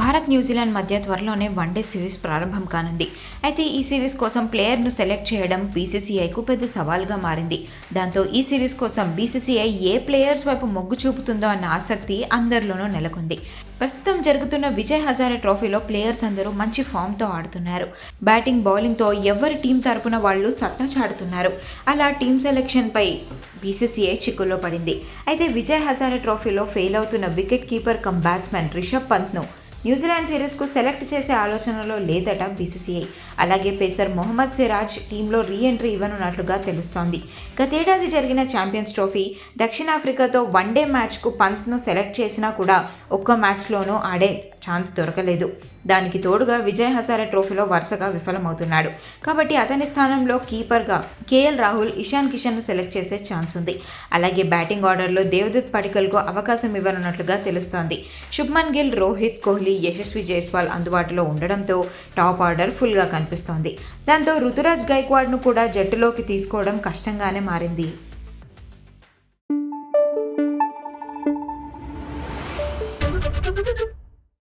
Bharat New Zealand మధ్య త్వరలోనే one day series ప్రారంభం కానుంది. అయితే ఈ సిరీస్ కోసం ప్లేయర్ను సెలెక్ట్ చేయడం బీసీసీఐకు పెద్ద సవాల్గా మారింది. దాంతో ఈ సిరీస్ కోసం బీసీసీఐ ఏ ప్లేయర్స్ వైపు మొగ్గు చూపుతుందో అన్న ఆసక్తి అందరిలోనూ నెలకొంది. ప్రస్తుతం జరుగుతున్న విజయ్ హజారే ట్రోఫీలో ప్లేయర్స్ అందరూ మంచి ఫామ్తో ఆడుతున్నారు. బ్యాటింగ్, బౌలింగ్తో ఎవరి టీం తరపున వాళ్ళు సత్తా చాటుతున్నారు. అలా టీం సెలెక్షన్పై బీసీసీఐ చిక్కుల్లో పడింది. అయితే విజయ్ హజారే ట్రోఫీలో ఫెయిల్ అవుతున్న wicket keeper cum batsmen Rishabh పంత్ను న్యూజిలాండ్ సిరీస్కు సెలెక్ట్ చేసే ఆలోచనలో లేదట బీసీసీఐ. అలాగే పేసర్ మొహమ్మద్ సిరాజ్ టీంలో రీ-ఎంట్రీ ఇవ్వనున్నట్లుగా తెలుస్తోంది. గతేడాది జరిగిన ఛాంపియన్స్ ట్రోఫీ, దక్షిణాఫ్రికాతో వన్డే మ్యాచ్కు పంత్ను సెలెక్ట్ చేసినా కూడా ఒక్క మ్యాచ్లోనూ ఆడే ఛాన్స్ దొరకలేదు. దానికి తోడుగా విజయ్ హజారే ట్రోఫీలో వరుసగా విఫలమవుతున్నాడు. కాబట్టి అతని స్థానంలో కీపర్గా కేఎల్ రాహుల్, ఇషాన్ కిషన్ను సెలెక్ట్ చేసే ఛాన్స్ ఉంది. అలాగే బ్యాటింగ్ ఆర్డర్లో దేవదత్ పడికల్కు అవకాశం ఇవ్వనున్నట్లుగా తెలుస్తోంది. శుభ్మన్ గిల్, రోహిత్, కోహ్లీ, యశస్వి జైస్వాల్ అందుబాటులో ఉండడంతో టాప్ ఆర్డర్ ఫుల్గా కనిపిస్తోంది. దాంతో రుతురాజ్ గైక్వాడ్ను కూడా జట్టులోకి తీసుకోవడం కష్టంగానే మారింది.